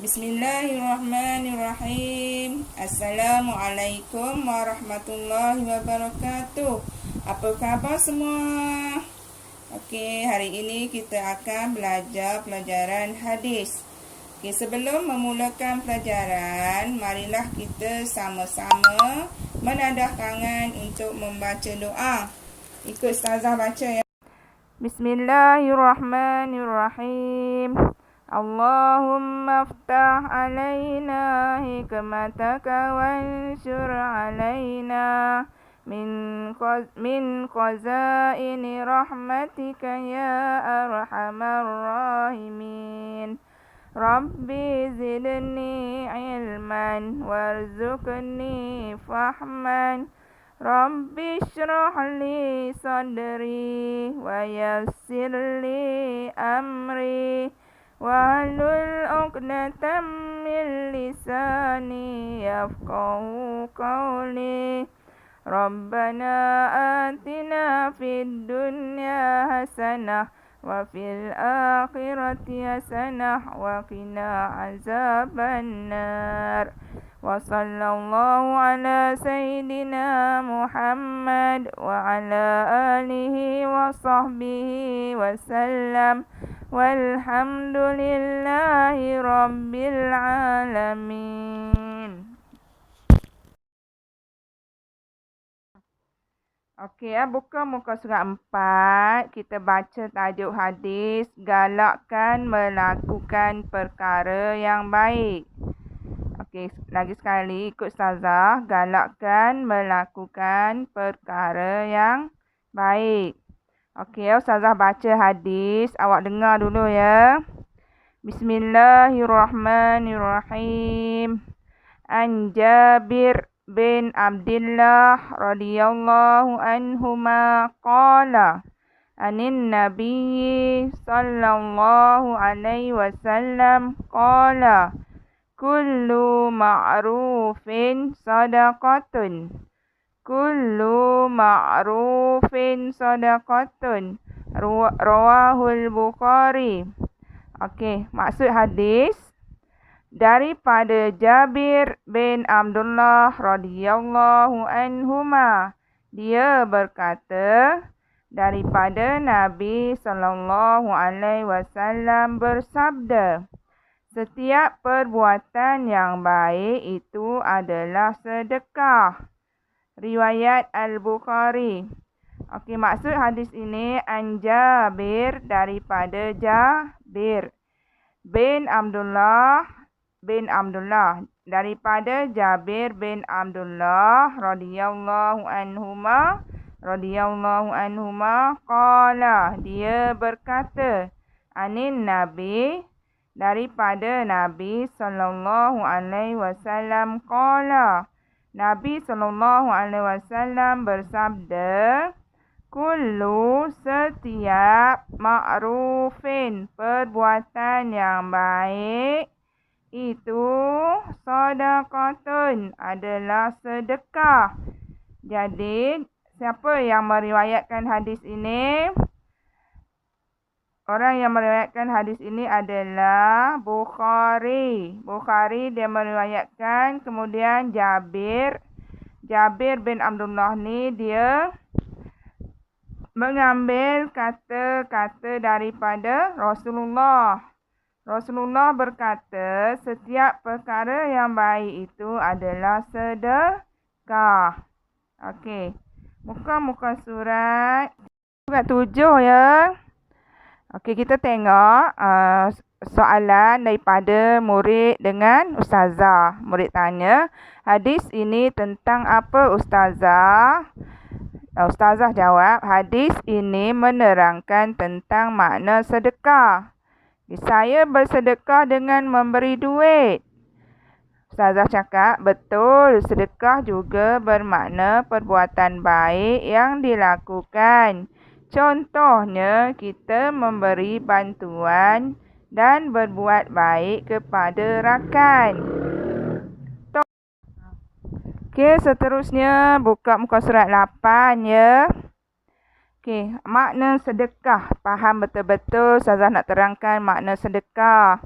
Bismillahirrahmanirrahim. Assalamualaikum warahmatullahi wabarakatuh. Apa khabar semua? Okey, hari ini kita akan belajar pelajaran hadis. Okey, sebelum memulakan pelajaran, marilah kita sama-sama menadah tangan untuk membaca doa. Ikut ustazah baca ya. Bismillahirrahmanirrahim. Allahumma aftah alaina hikmataka wansyur alaina min khazaini rahmatika ya arhamar rahimin. Rabbi zidni ilman warzuqni fahman. Rabbi shrah li sadri wa yassir li amri wahlul 'uqdatam min lisani yafqahu qawli. Rabbana atina fid dunya hasanah wa fil akhirati hasanah wa qina azabannar. Wa sallallahu ala sayyidina Muhammad wa ala alihi wa sahbihi wa sallam. Walhamdulillahi rabbil alamin. Okey, buka muka surat 4. Kita baca tajuk hadis, galakkan melakukan perkara yang baik. Okey, lagi sekali ikut ustazah, galakkan melakukan perkara yang baik. Okey, ustazah baca hadis, awak dengar dulu ya. Bismillahirrahmanirrahim. An Jabir bin Abdullah radhiyallahu anhuma qala anin nabiyyi sallallahu alaihi wasallam qala kullu ma'rufin sadaqatun. Kullu ma'rufin sadaqatun. Rawahul Bukhari. Okey, maksud hadis daripada Jabir bin Abdullah radhiyallahu anhuma. Dia berkata, daripada Nabi sallallahu alaihi wasallam bersabda, setiap perbuatan yang baik itu adalah sedekah. Riwayat Al-Bukhari. Okey, maksud hadis ini an Jabir, daripada Jabir bin Abdullah daripada Jabir bin Abdullah radhiyallahu anhuma qala, dia berkata, anin nabi, daripada Nabi sallallahu alaihi wasallam qala, Nabi sallallahu alaihi wasallam bersabda, kullu, setiap, ma'rufin, perbuatan yang baik, itu sadaqatun, adalah sedekah. Jadi, siapa yang meriwayatkan hadis ini? Orang yang meriwayatkan hadis ini adalah Bukhari. Bukhari dia meriwayatkan, kemudian Jabir bin Abdullah ni dia mengambil kata-kata daripada Rasulullah. Rasulullah berkata, setiap perkara yang baik itu adalah sedekah. Okey. Muka surat 7 ya. Okey, kita tengok soalan daripada murid dengan ustazah. Murid tanya, hadis ini tentang apa ustazah? Ustazah jawab, hadis ini menerangkan tentang makna sedekah. Saya bersedekah dengan memberi duit. Ustazah cakap, betul, sedekah juga bermakna perbuatan baik yang dilakukan. Contohnya, kita memberi bantuan dan berbuat baik kepada rakan. Okey, seterusnya buka muka surat 8 ya. Okey, makna sedekah. Faham betul-betul Ustazah nak terangkan makna sedekah.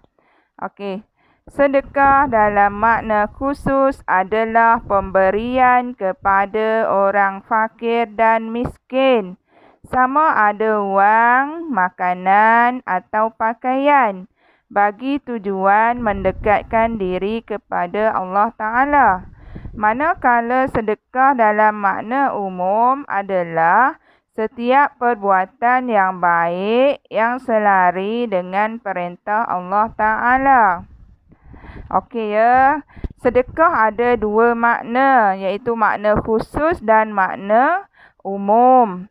Okey. Sedekah dalam makna khusus adalah pemberian kepada orang fakir dan miskin, sama ada wang, makanan atau pakaian, bagi tujuan mendekatkan diri kepada Allah Ta'ala. Manakala sedekah dalam makna umum adalah setiap perbuatan yang baik yang selari dengan perintah Allah Ta'ala. Okey ya, sedekah ada dua makna, iaitu makna khusus dan makna umum.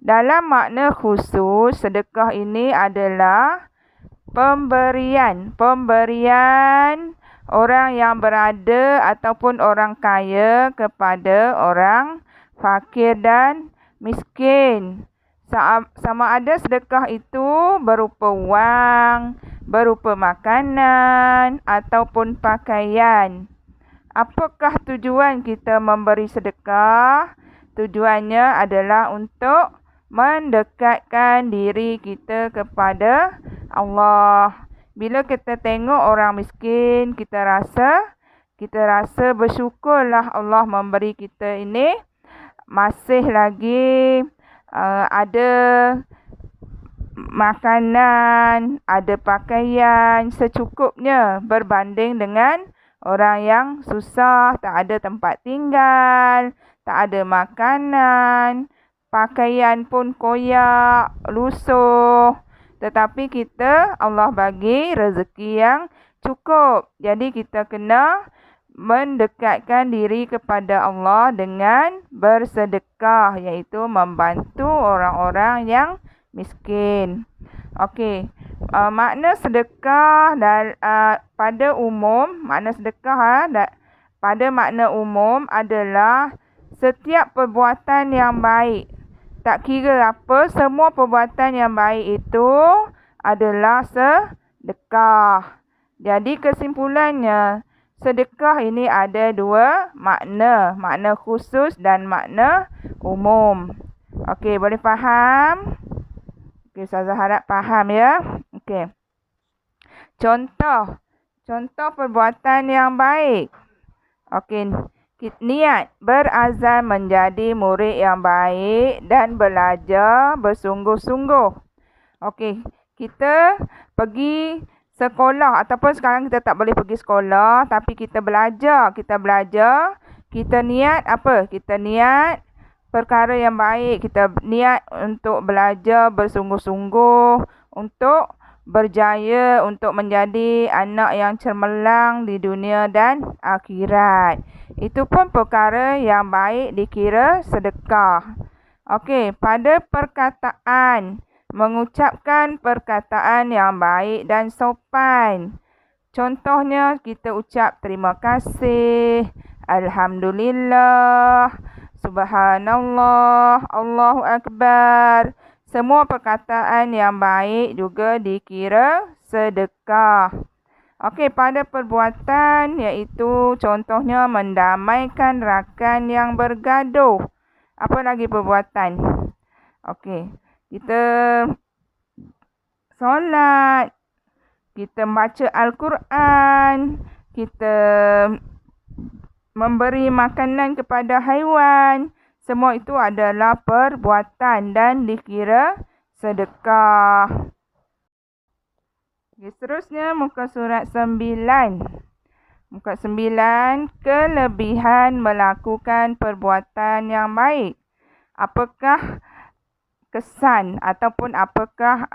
Dalam makna khusus, sedekah ini adalah pemberian orang yang berada ataupun orang kaya kepada orang fakir dan miskin. Sama ada sedekah itu berupa wang, berupa makanan ataupun pakaian. Apakah tujuan kita memberi sedekah? Tujuannya adalah untuk mendekatkan diri kita kepada Allah. Bila kita tengok orang miskin, kita rasa bersyukurlah Allah memberi kita ini masih lagi ada makanan, ada pakaian secukupnya berbanding dengan orang yang susah, tak ada tempat tinggal, tak ada makanan, pakaian pun koyak, lusuh. Tetapi Allah bagi rezeki yang cukup. Jadi kita kena mendekatkan diri kepada Allah dengan bersedekah, iaitu membantu orang-orang yang miskin. Okey, makna sedekah pada umum, pada makna umum adalah setiap perbuatan yang baik. Tak kira apa, semua perbuatan yang baik itu adalah sedekah. Jadi kesimpulannya, sedekah ini ada dua makna, makna khusus dan makna umum. Okey, boleh faham? Okey, saya harap faham ya. Okey. Contoh perbuatan yang baik. Okey, niat berazam menjadi murid yang baik dan belajar bersungguh-sungguh. Okey, kita pergi sekolah ataupun sekarang kita tak boleh pergi sekolah tapi kita belajar. Kita niat apa? Kita niat perkara yang baik. Kita niat untuk belajar bersungguh-sungguh, untuk berjaya, untuk menjadi anak yang cemerlang di dunia dan akhirat. Itu pun perkara yang baik dikira sedekah. Okey, pada perkataan, mengucapkan perkataan yang baik dan sopan. Contohnya, kita ucap terima kasih, alhamdulillah, subhanallah, Allahu Akbar. Semua perkataan yang baik juga dikira sedekah. Okey, pada perbuatan iaitu contohnya mendamaikan rakan yang bergaduh. Apa lagi perbuatan? Okey, kita solat, kita baca Al-Quran, kita memberi makanan kepada haiwan. Semua itu adalah perbuatan dan dikira sedekah. Okay, seterusnya muka surat 9. Muka 9, kelebihan melakukan perbuatan yang baik. Apakah kesan ataupun apakah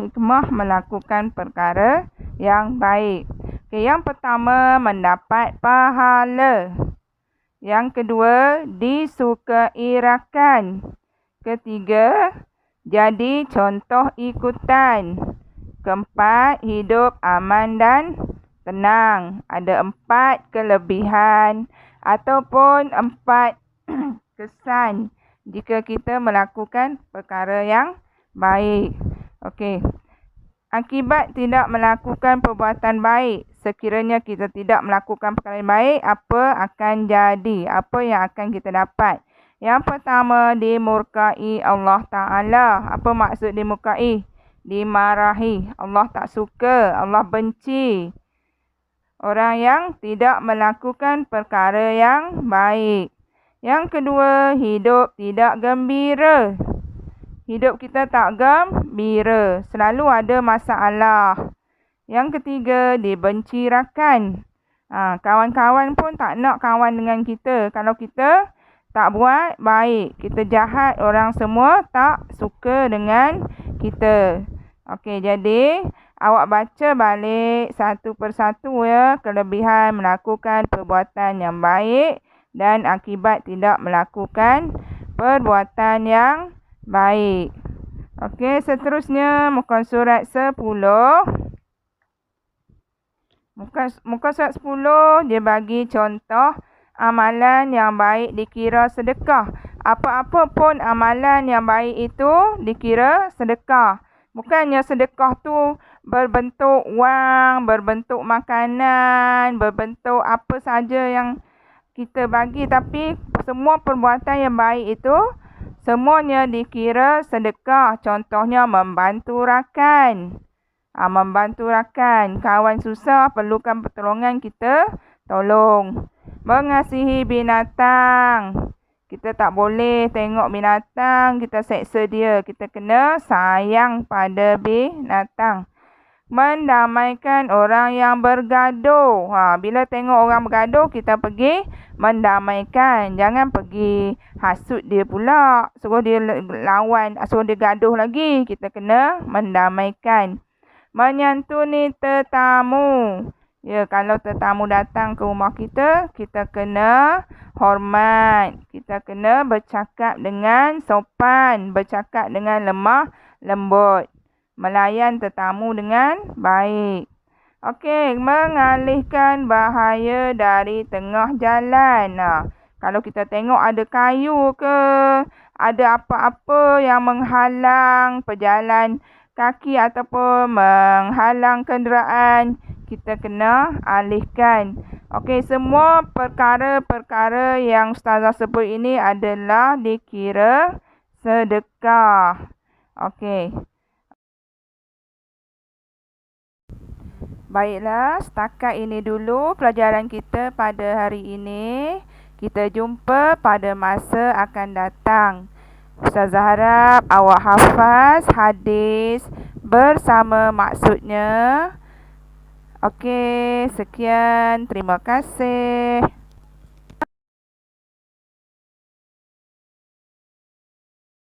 hikmah melakukan perkara yang baik? Okay, yang pertama, mendapat pahala. Yang kedua, disukai rakan. Ketiga, jadi contoh ikutan. Keempat, hidup aman dan tenang. Ada 4 kelebihan ataupun 4 kesan jika kita melakukan perkara yang baik. Okey. Akibat tidak melakukan perbuatan baik. Sekiranya kita tidak melakukan perkara yang baik, apa akan jadi? Apa yang akan kita dapat? Yang pertama, dimurkai Allah Ta'ala. Apa maksud dimurkai? dimarahi. Allah tak suka, Allah benci orang yang tidak melakukan perkara yang baik. Yang kedua, hidup tidak gembira. Hidup kita tak gembira, selalu ada masalah. Yang ketiga, dibenci rakan. Kawan-kawan pun tak nak kawan dengan kita. Kalau kita tak buat baik, kita jahat, orang semua tak suka dengan kita. Okey, jadi awak baca balik satu persatu ya, kelebihan melakukan perbuatan yang baik dan akibat tidak melakukan perbuatan yang baik. Okey, seterusnya muka surat 10. Muka surat 10 dia bagi contoh amalan yang baik dikira sedekah. Apa-apa pun amalan yang baik itu dikira sedekah. Bukannya sedekah tu berbentuk wang, berbentuk makanan, berbentuk apa saja yang kita bagi, tapi semua perbuatan yang baik itu semuanya dikira sedekah. Contohnya membantu rakan. Membantu rakan, kawan susah, perlukan pertolongan, kita tolong. Mengasihi binatang. Kita tak boleh tengok binatang, kita seksa dia. Kita kena sayang pada binatang. Mendamaikan orang yang bergaduh. Bila tengok orang bergaduh, kita pergi mendamaikan. Jangan pergi hasut dia pula. Suruh dia lawan, suruh dia gaduh lagi. Kita kena mendamaikan. Menyantuni tetamu. Ya, kalau tetamu datang ke rumah kita, kita kena hormat. Kita kena bercakap dengan sopan, bercakap dengan lemah lembut. Melayan tetamu dengan baik. Okey, mengalihkan bahaya dari tengah jalan. Kalau kita tengok ada kayu ke, ada apa-apa yang menghalang pejalan kaki ataupun menghalang kenderaan, kita kena alihkan. Okey, semua perkara-perkara yang Ustazah sebut ini adalah dikira sedekah. Okey. Baiklah, setakat ini dulu pelajaran kita pada hari ini. Kita jumpa pada masa akan datang. Ustazah harap awak hafaz hadis bersama maksudnya. Okey, sekian. Terima kasih.